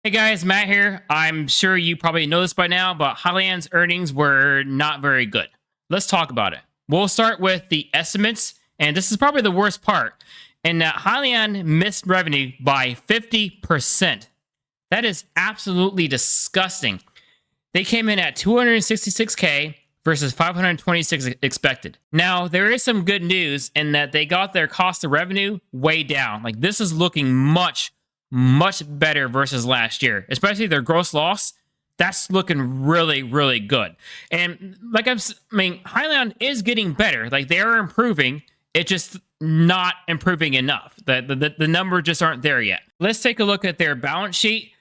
Hey guys, Matt here. I'm sure you probably know this by now, but Hyliion's earnings were not very good. Let's talk about it. We'll start with the estimates, and this is probably the worst part, in that Hyliion missed revenue by 50%. That is absolutely disgusting. They came in at 266K versus 526 expected. Now, there is some good news in that they got their cost of revenue way down. Like, this is looking much better versus last year, especially their gross loss. That's looking really good. And like Hyliion is getting better. Like, they are improving. It's just not improving enough. The numbers just aren't there yet. Let's take a look at their balance sheet.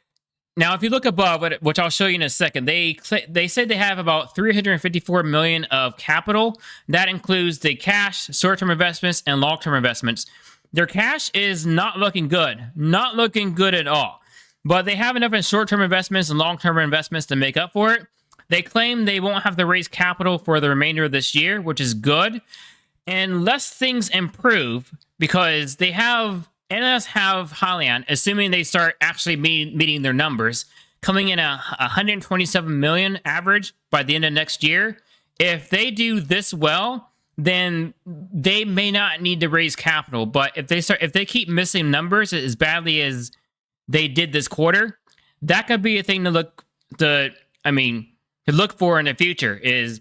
Now, if you look above it, which I'll show you in a second, they said they have about 354 million of capital. That includes the cash, short-term investments, and long-term investments. Their cash is not looking good. Not looking good at all. But they have enough in short-term investments and long-term investments to make up for it. They claim they won't have to raise capital for the remainder of this year, which is good. Unless things improve, because they have, analysts have Hyliion, assuming they start actually meeting their numbers, coming in at 127 million average by the end of next year. If they do this well, then they may not need to raise capital. But if they keep missing numbers as badly as they did this quarter, that could be a thing to look for in the future, is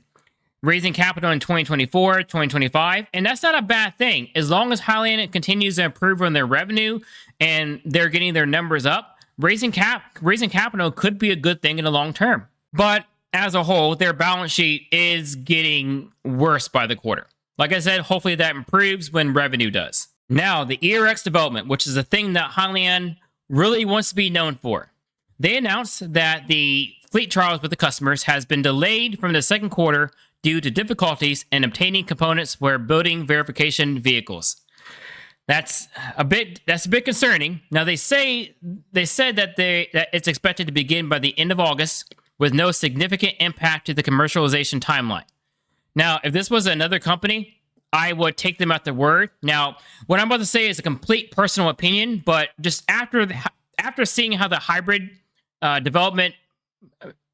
raising capital in 2024, 2025. And that's not a bad thing. As long as Hyliion continues to improve on their revenue and they're getting their numbers up, raising capital could be a good thing in the long term. But as a whole, their balance sheet is getting worse by the quarter. Like I said, hopefully that improves when revenue does. Now, the ERX development, which is a thing that Hyliion really wants to be known for. They announced that the fleet trials with the customers has been delayed from the second quarter due to difficulties in obtaining components for building verification vehicles. That's a bit concerning. Now, they said that it's expected to begin by the end of August, with no significant impact to the commercialization timeline. Now, if this was another company, I would take them at their word. Now, what I'm about to say is a complete personal opinion, but just after seeing how the hybrid development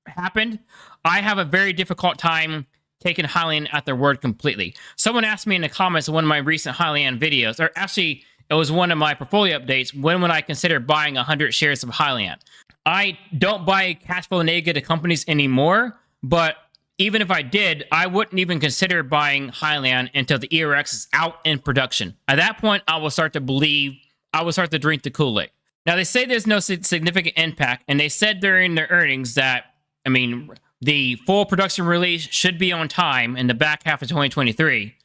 happened, I have a very difficult time taking Hyliion at their word completely. Someone asked me in the comments of one of my recent Hyliion videos, or actually, it was one of my portfolio updates, when would I consider buying 100 shares of Hyliion? I don't buy cash flow negative companies anymore, but even if I did, I wouldn't even consider buying Hyliion until the ERX is out in production. At that point, I will start to drink the Kool-Aid. Now, they say there's no significant impact, and they said during their earnings that, the full production release should be on time in the back half of 2023.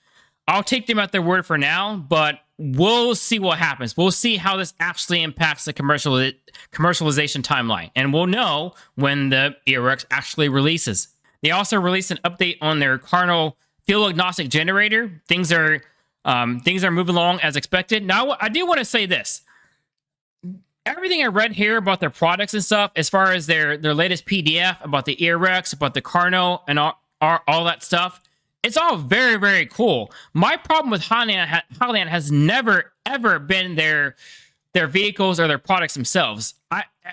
I'll take them at their word for now, but we'll see what happens. We'll see how this actually impacts the commercialization timeline, and we'll know when the ERX actually releases. They also released an update on their kernel fuel agnostic generator. Things are moving along as expected. Now, I do want to say this. Everything I read here about their products and stuff, as far as their latest PDF, about the ERX, about the kernel, and all that stuff, it's all very cool. My problem with Hyliion has never, ever been their vehicles or their products themselves.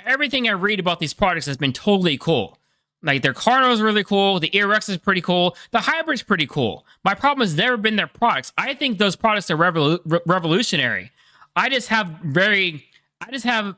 Everything I read about these products has been totally cool. Like, their kernel is really cool. The ERX is pretty cool. The hybrid's pretty cool. My problem has never been their products. I think those products are revolutionary. I just have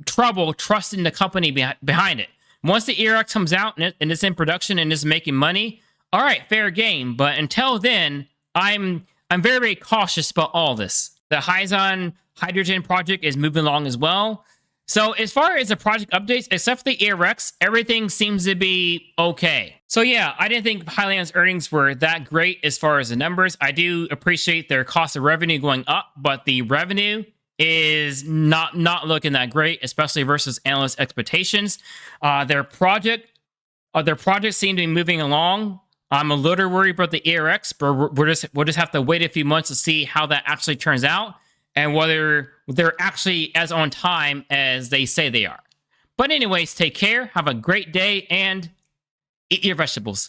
trouble trusting the company behind it. Once the ERX comes out and it's in production and is making money, all right, fair game. But until then, I'm very cautious about all this. The Hyliion hydrogen project is moving along as well. So as far as the project updates, except for the ERX, everything seems to be okay. So yeah, I didn't think Hyliion's earnings were that great as far as the numbers. I do appreciate their cost of revenue going up, but the revenue is not looking that great, especially versus analyst expectations. Their projects seem to be moving along. I'm a little worried about the ERX, but we'll just have to wait a few months to see how that actually turns out and whether they're actually as on time as they say they are. But anyways, take care, have a great day, and eat your vegetables.